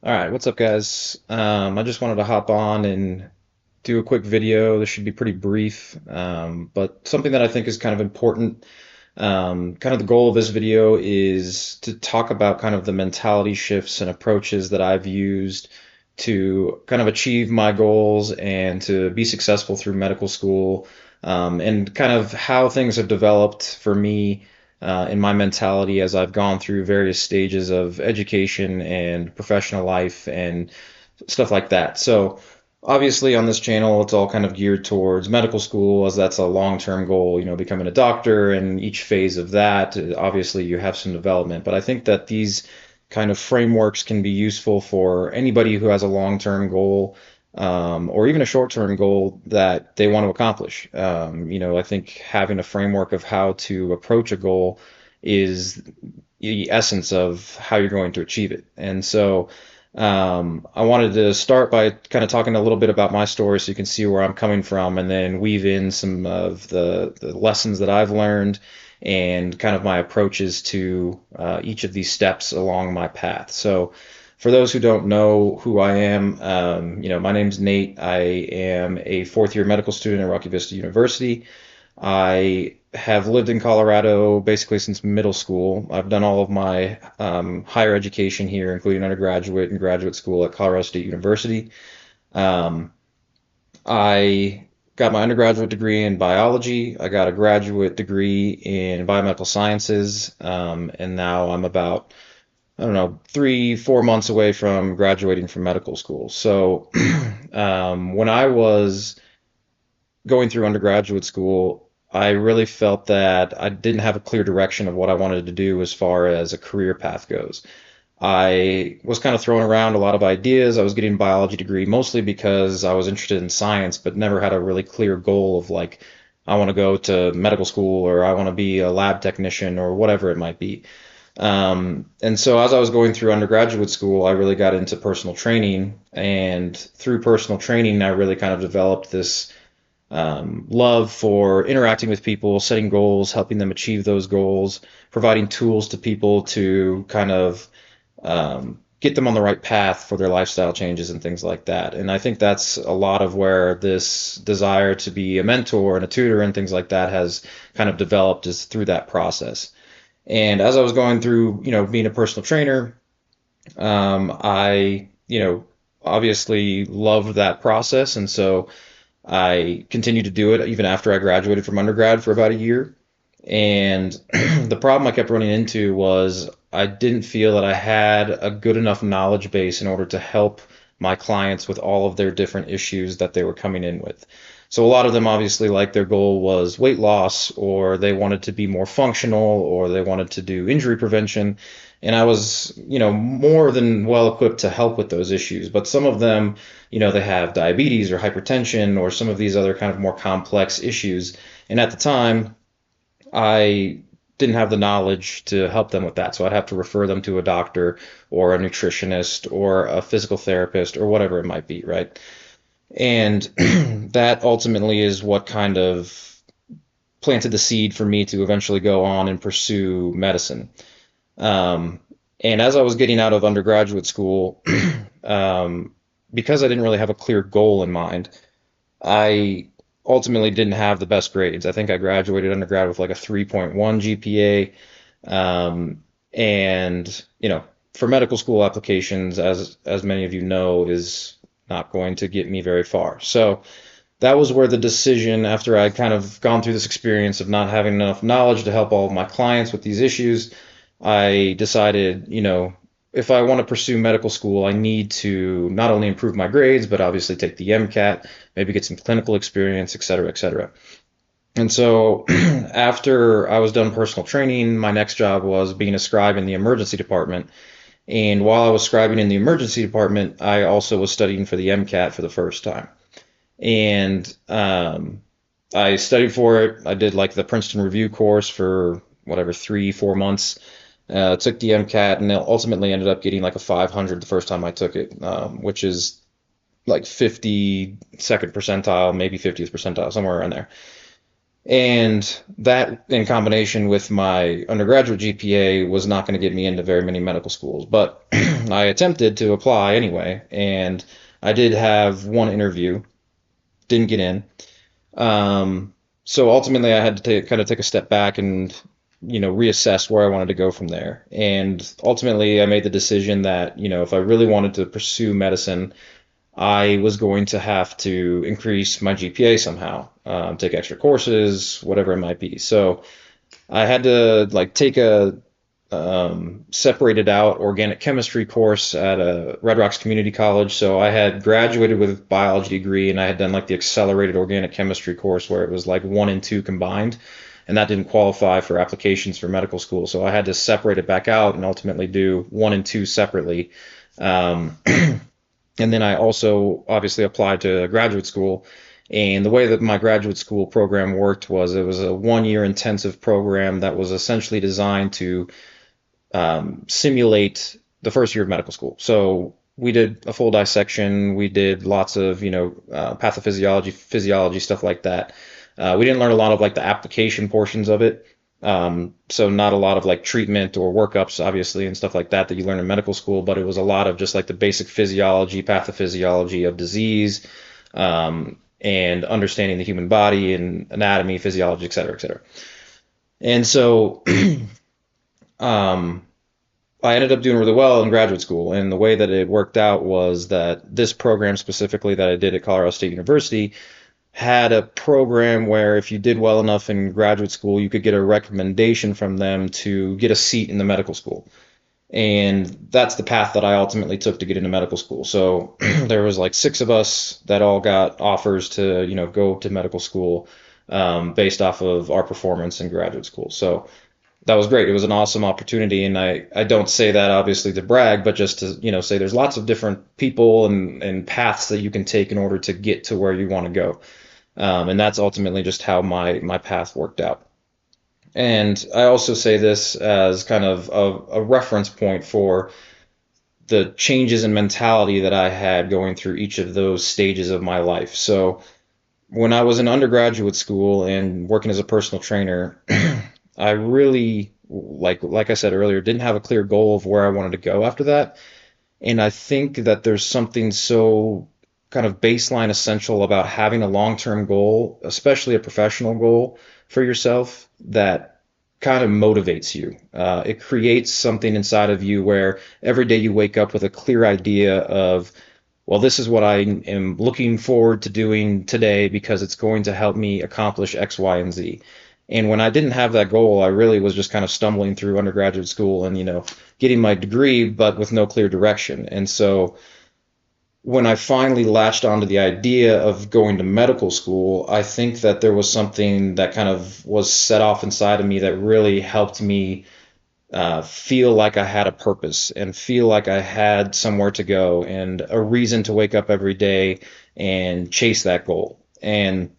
All right, what's up, guys? I just wanted to hop on and do a quick video. This should be pretty brief, but something that I think is kind of important. Kind of the goal of this video is to talk about kind of the mentality shifts and approaches that I've used to kind of achieve my goals and to be successful through medical school, and kind of how things have developed for me in my mentality as I've gone through various stages of education and professional life and stuff like that. So, obviously, on this channel, it's all kind of geared towards medical school, as that's a long-term goal, becoming a doctor, and each phase of that, obviously, you have some development. But I think that these kind of frameworks can be useful for anybody who has a long-term goal, or even a short-term goal that they want to accomplish. I think having a framework of how to approach a goal is the essence of how you're going to achieve it. And so, I wanted to start by kind of talking a little bit about my story so you can see where I'm coming from, and then weave in some of the lessons that I've learned and kind of my approaches to each of these steps along my path. So, for those who don't know who I am, my name's Nate. I am a fourth year medical student at Rocky Vista University. I have lived in Colorado basically since middle school. I've done all of my higher education here, including undergraduate and graduate school at Colorado State University. Um, I got my undergraduate degree in biology. I got a graduate degree in biomedical sciences, and now I'm about, I don't know, 3, 4 months away from graduating from medical school. So, when I was going through undergraduate school, I really felt that I didn't have a clear direction of what I wanted to do as far as a career path goes. I was kind of throwing around a lot of ideas. I was getting a biology degree mostly because I was interested in science, but never had a really clear goal of like, I want to go to medical school or I want to be a lab technician or whatever it might be. And so as I was going through undergraduate school, I really got into personal training. And through personal training, I really kind of developed this love for interacting with people, setting goals, helping them achieve those goals, providing tools to people to kind of get them on the right path for their lifestyle changes and things like that. And I think that's a lot of where this desire to be a mentor and a tutor and things like that has kind of developed is through that process. And as I was going through, being a personal trainer, I, obviously loved that process. And so I continued to do it even after I graduated from undergrad for about a year. And the problem I kept running into was I didn't feel that I had a good enough knowledge base in order to help my clients with all of their different issues that they were coming in with. So a lot of them obviously like their goal was weight loss, or they wanted to be more functional, or they wanted to do injury prevention. And I was, more than well equipped to help with those issues. But some of them, they have diabetes or hypertension or some of these other kind of more complex issues. And at the time, I didn't have the knowledge to help them with that. So I'd have to refer them to a doctor or a nutritionist or a physical therapist or whatever it might be, right? And that ultimately is what kind of planted the seed for me to eventually go on and pursue medicine. Um, and as I was getting out of undergraduate school, um, because I didn't really have a clear goal in mind, I ultimately didn't have the best grades. I think I graduated undergrad with like a 3.1 GPA. And, for medical school applications, as many of you know, is not going to get me very far. So that was where the decision, after I'd kind of gone through this experience of not having enough knowledge to help all of my clients with these issues, I decided, if I want to pursue medical school, I need to not only improve my grades, but obviously take the MCAT, maybe get some clinical experience, et cetera, et cetera. And so after I was done personal training, my next job was being a scribe in the emergency department. And while I was scribing in the emergency department, I also was studying for the MCAT for the first time. And I studied for it. I did like the Princeton Review course for whatever 3, 4 months. Took the MCAT and ultimately ended up getting like a 500 the first time I took it, which is like 52nd percentile, maybe 50th percentile, somewhere around there. And that, in combination with my undergraduate GPA, was not going to get me into very many medical schools. But I attempted to apply anyway, and I did have one interview, didn't get in. Um, so ultimately, I had to kind of take a step back and, reassess where I wanted to go from there. And ultimately, I made the decision that, if I really wanted to pursue medicine, I was going to have to increase my GPA somehow, take extra courses, whatever it might be. So I had to like take a separated out organic chemistry course at a Red Rocks Community College. So I had graduated with a biology degree, and I had done like the accelerated organic chemistry course where it was like one and two combined, and that didn't qualify for applications for medical school. So I had to separate it back out and ultimately do one and two separately. Um, and then I also obviously applied to graduate school. And the way that my graduate school program worked was it was a 1 year intensive program that was essentially designed to simulate the first year of medical school. So we did a full dissection. We did lots of, pathophysiology, physiology, stuff like that. We didn't learn a lot of like the application portions of it. So not a lot of like treatment or workups, obviously, and stuff like that you learn in medical school, but it was a lot of just like the basic physiology, pathophysiology of disease, and understanding the human body and anatomy, physiology, et cetera, et cetera. And so um, I ended up doing really well in graduate school. And the way that it worked out was that this program specifically that I did at Colorado State University had a program where if you did well enough in graduate school, you could get a recommendation from them to get a seat in the medical school. And that's the path that I ultimately took to get into medical school. So there was like six of us that all got offers to, go to medical school, based off of our performance in graduate school. So that was great. It was an awesome opportunity, and I don't say that obviously to brag, but just to say there's lots of different people and paths that you can take in order to get to where you want to go, and that's ultimately just how my path worked out. And I also say this as kind of a reference point for the changes in mentality that I had going through each of those stages of my life. So when I was in undergraduate school and working as a personal trainer, I really, like I said earlier, didn't have a clear goal of where I wanted to go after that. And I think that there's something so kind of baseline essential about having a long-term goal, especially a professional goal for yourself, that kind of motivates you. It creates something inside of you where every day you wake up with a clear idea of, well, this is what I am looking forward to doing today because it's going to help me accomplish X, Y, and Z. And when I didn't have that goal, I really was just kind of stumbling through undergraduate school and, getting my degree, but with no clear direction. And so when I finally latched onto the idea of going to medical school, I think that there was something that kind of was set off inside of me that really helped me feel like I had a purpose and feel like I had somewhere to go and a reason to wake up every day and chase that goal. And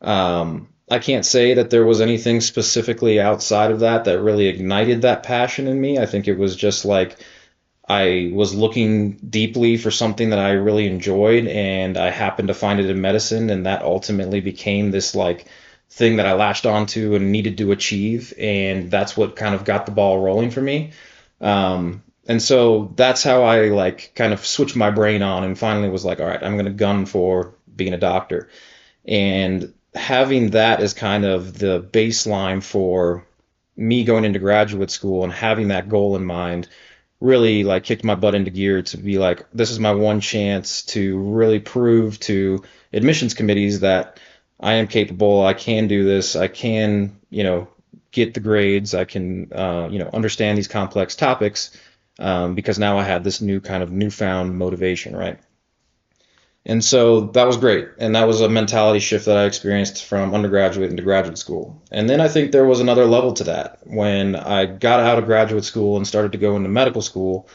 I can't say that there was anything specifically outside of that that really ignited that passion in me. I think it was just like I was looking deeply for something that I really enjoyed, and I happened to find it in medicine, and that ultimately became this like thing that I latched onto and needed to achieve, and that's what kind of got the ball rolling for me. And so that's how I like kind of switched my brain on and finally was like, all right, I'm going to gun for being a doctor. And having that as kind of the baseline for me going into graduate school and having that goal in mind really like kicked my butt into gear to be like, this is my one chance to really prove to admissions committees that I am capable, I can do this, I can, get the grades, I can, understand these complex topics, because now I had this new kind of newfound motivation, right? And so that was great. And that was a mentality shift that I experienced from undergraduate into graduate school. And then I think there was another level to that. When I got out of graduate school and started to go into medical school,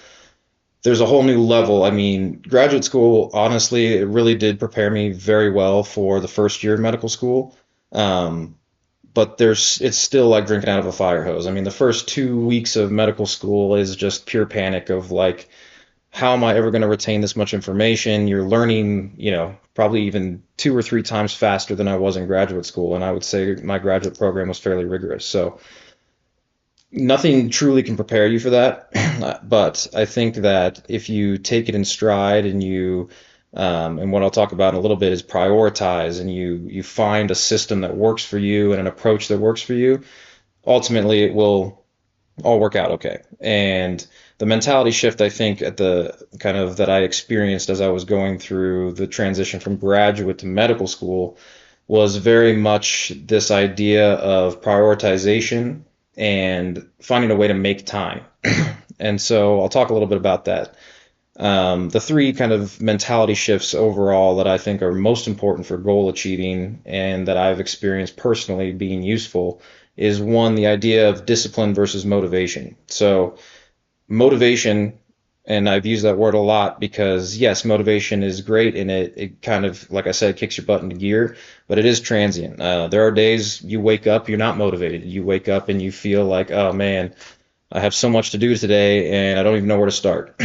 there's a whole new level. I mean, graduate school, honestly, it really did prepare me very well for the first year of medical school. Um, but it's still like drinking out of a fire hose. I mean, the first 2 weeks of medical school is just pure panic of like, how am I ever going to retain this much information? You're learning, probably even 2 or 3 times faster than I was in graduate school. And I would say my graduate program was fairly rigorous. So nothing truly can prepare you for that. But I think that if you take it in stride and and what I'll talk about in a little bit is prioritize, and you find a system that works for you and an approach that works for you, ultimately it will all work out okay. And the mentality shift, I think, at the kind of that I experienced as I was going through the transition from graduate to medical school was very much this idea of prioritization and finding a way to make time. And so I'll talk a little bit about that. The three kind of mentality shifts overall that I think are most important for goal achieving and that I've experienced personally being useful is one, the idea of discipline versus motivation. So motivation, and I've used that word a lot because yes, motivation is great and it kind of, like I said, kicks your butt into gear, but it is transient. There are days you wake up, you're not motivated. You wake up and you feel like, oh man, I have so much to do today and I don't even know where to start.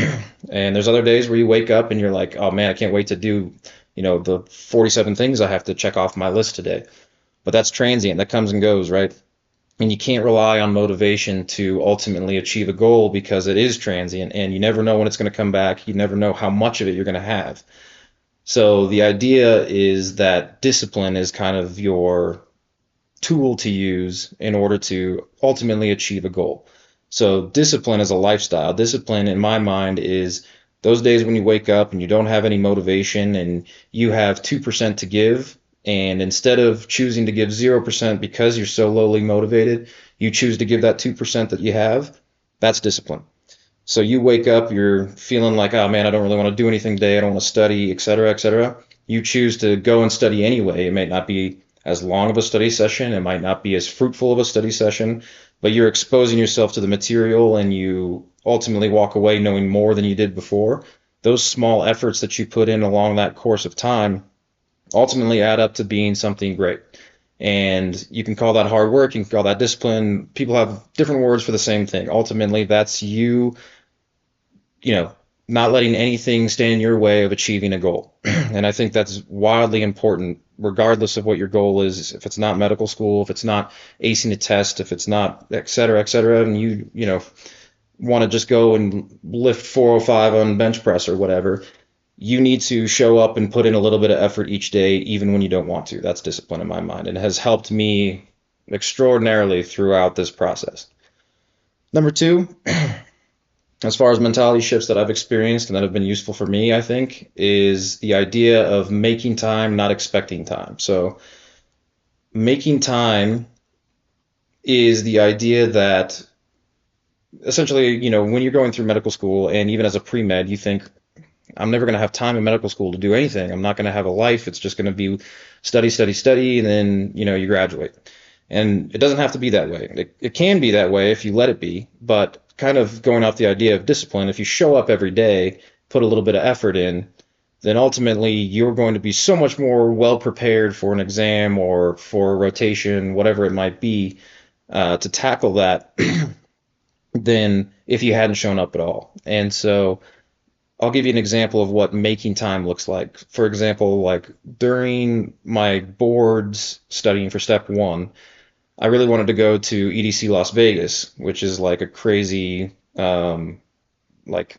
And there's other days where you wake up and you're like, oh man, I can't wait to do, the 47 things I have to check off my list today. But that's transient. That comes and goes, right? And you can't rely on motivation to ultimately achieve a goal because it is transient and you never know when it's going to come back. You never know how much of it you're going to have. So the idea is that discipline is kind of your tool to use in order to ultimately achieve a goal. So discipline is a lifestyle. Discipline, in my mind, is those days when you wake up and you don't have any motivation and you have 2% to give, and instead of choosing to give 0% because you're so lowly motivated, you choose to give that 2% that you have. That's discipline. So you wake up, you're feeling like, oh man, I don't really want to do anything today. I don't want to study, et cetera, et cetera. You choose to go and study anyway. It may not be as long of a study session. It might not be as fruitful of a study session, but you're exposing yourself to the material and you ultimately walk away knowing more than you did before. Those small efforts that you put in along that course of time ultimately add up to being something great. And you can call that hard work, you can call that discipline. People have different words for the same thing. Ultimately, that's not letting anything stand in your way of achieving a goal. And I think that's wildly important, regardless of what your goal is. If it's not medical school, if it's not acing a test, if it's not et cetera, and you want to just go and lift 405 on bench press or whatever, you need to show up and put in a little bit of effort each day, even when you don't want to. That's discipline in my mind, and it has helped me extraordinarily throughout this process. Number two, as far as mentality shifts that I've experienced and that have been useful for me, I think, is the idea of making time, not expecting time. So making time is the idea that essentially, when you're going through medical school and even as a pre-med, you think, I'm never going to have time in medical school to do anything. I'm not going to have a life. It's just going to be study, study, study, and then, you graduate. And it doesn't have to be that way. It can be that way if you let it be, but kind of going off the idea of discipline, if you show up every day, put a little bit of effort in, then ultimately you're going to be so much more well prepared for an exam or for a rotation, whatever it might be, to tackle that than if you hadn't shown up at all. And so I'll give you an example of what making time looks like. For example, like during my boards studying for step one, I really wanted to go to EDC Las Vegas, which is like a crazy like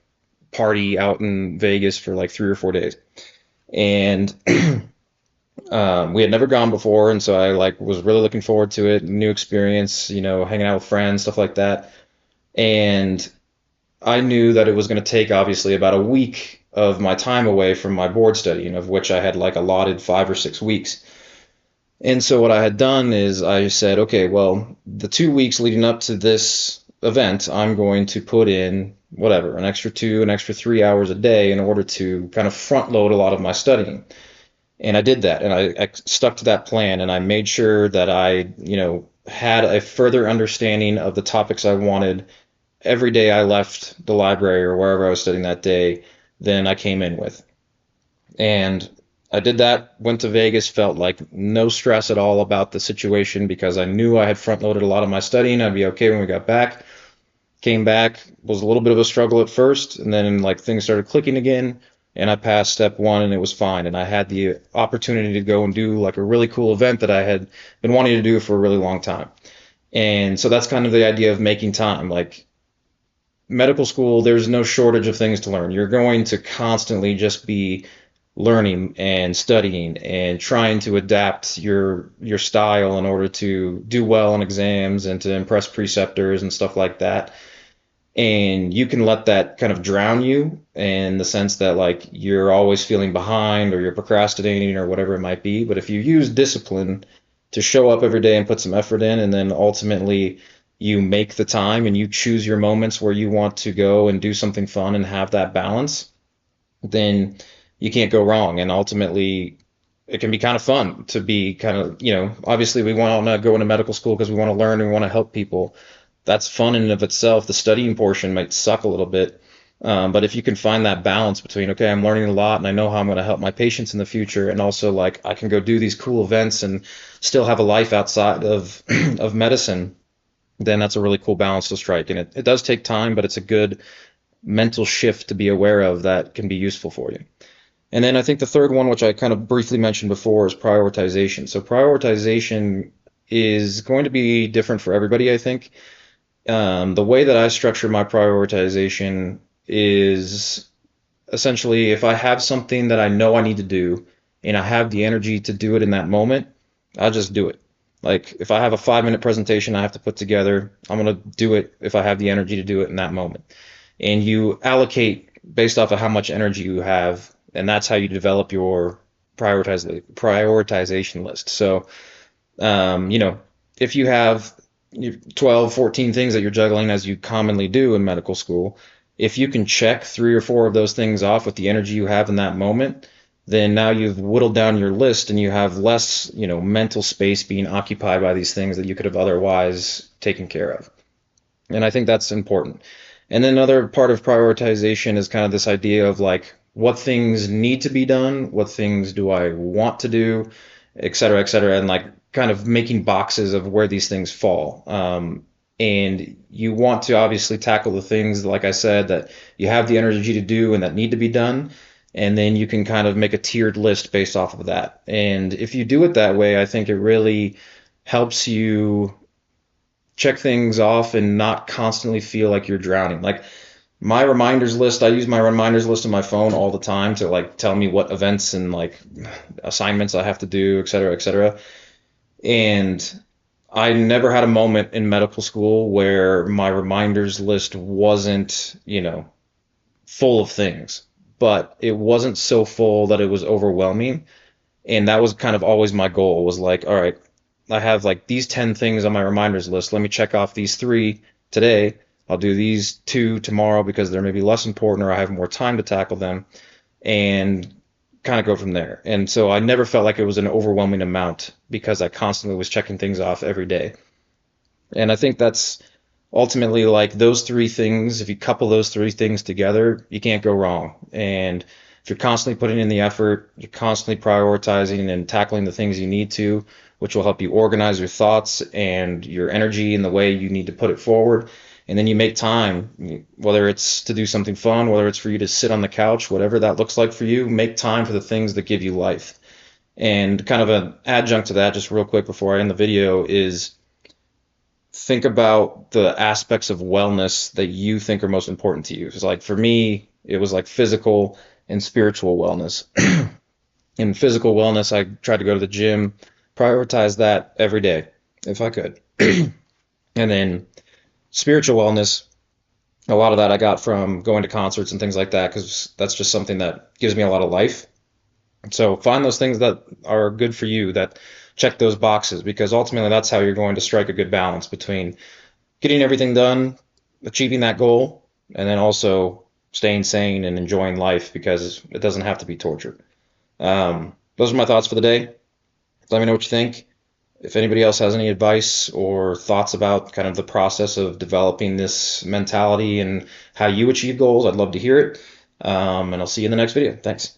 party out in Vegas for like 3 or 4 days. And we had never gone before, and so I was really looking forward to it, new experience, hanging out with friends, stuff like that. And I knew that it was going to take obviously about a week of my time away from my board studying, of which I had allotted 5 or 6 weeks. And so what I had done is I said, okay, well, the 2 weeks leading up to this event, I'm going to put in whatever, an extra 2, an extra 3 hours a day in order to kind of front load a lot of my studying. And I did that, and I stuck to that plan, and I made sure that I, had a further understanding of the topics I wanted every day I left the library or wherever I was studying that day than I came in with. And I did that, went to Vegas, felt like no stress at all about the situation because I knew I had front loaded a lot of my studying. I'd be okay when we got back. Came back, was a little bit of a struggle at first, and then like things started clicking again, and I passed step one and it was fine. And I had the opportunity to go and do like a really cool event that I had been wanting to do for a really long time. And so that's kind of the idea of making time. Like medical school, there's no shortage of things to learn. You're going to constantly just be learning and studying and trying to adapt your style in order to do well on exams and to impress preceptors and stuff like that. And you can let that kind of drown you in the sense that like you're always feeling behind or you're procrastinating or whatever it might be. But if you use discipline to show up every day and put some effort in, and then ultimately you make the time and you choose your moments where you want to go and do something fun and have that balance, then you can't go wrong. And ultimately, it can be kind of fun to be kind of, obviously we want to go into medical school because we want to learn and we want to help people. That's fun in and of itself. The studying portion might suck a little bit. But if you can find that balance between, okay, I'm learning a lot and I know how I'm going to help my patients in the future, and also like I can go do these cool events and still have a life outside of of medicine, then that's a really cool balance to strike. And it does take time, but it's a good mental shift to be aware of that can be useful for you. And then I think the third one, which I kind of briefly mentioned before, is prioritization. So prioritization is going to be different for everybody, I think. The way that I structure my prioritization is essentially if I have something that I know I need to do and I have the energy to do it in that moment, I'll just do it. Like if I have a 5-minute presentation I have to put together, I'm going to do it if I have the energy to do it in that moment. And you allocate based off of how much energy you have, and that's how you develop your prioritization list. So, if you have 12, 14 things that you're juggling as you commonly do in medical school, if you can check 3 or 4 of those things off with the energy you have in that moment, then now you've whittled down your list and you have less, mental space being occupied by these things that you could have otherwise taken care of. And I think that's important. And then another part of prioritization is kind of this idea of like what things need to be done, what things do I want to do, et cetera, and like kind of making boxes of where these things fall. And you want to obviously tackle the things, like I said, that you have the energy to do and that need to be done. And then you can kind of make a tiered list based off of that. And if you do it that way, I think it really helps you check things off and not constantly feel like you're drowning. Like my reminders list, I use my reminders list on my phone all the time to like tell me what events and like assignments I have to do, et cetera, et cetera. And I never had a moment in medical school where my reminders list wasn't, full of things, but it wasn't so full that it was overwhelming. And that was kind of always my goal, was like, all right, I have like these 10 things on my reminders list. Let me check off these 3 today. I'll do these 2 tomorrow because they're maybe less important or I have more time to tackle them, and kind of go from there. And so I never felt like it was an overwhelming amount because I constantly was checking things off every day. And I think that's ultimately like those 3 things. If you couple those 3 things together, you can't go wrong. And if you're constantly putting in the effort, you're constantly prioritizing and tackling the things you need to, which will help you organize your thoughts and your energy in the way you need to put it forward. And then you make time, whether it's to do something fun, whether it's for you to sit on the couch, whatever that looks like for you, make time for the things that give you life. And kind of an adjunct to that, just real quick before I end the video, is think about the aspects of wellness that you think are most important to you. Because like for me, it was like physical and spiritual wellness. In physical wellness, I tried to go to the gym, prioritize that every day if I could. And then spiritual wellness, a lot of that I got from going to concerts and things like that, because that's just something that gives me a lot of life. So find those things that are good for you, that check those boxes, because ultimately that's how you're going to strike a good balance between getting everything done, achieving that goal, and then also staying sane and enjoying life, because it doesn't have to be torture. Those are my thoughts for the day. Let me know what you think. If anybody else has any advice or thoughts about kind of the process of developing this mentality and how you achieve goals, I'd love to hear it. And I'll see you in the next video. Thanks.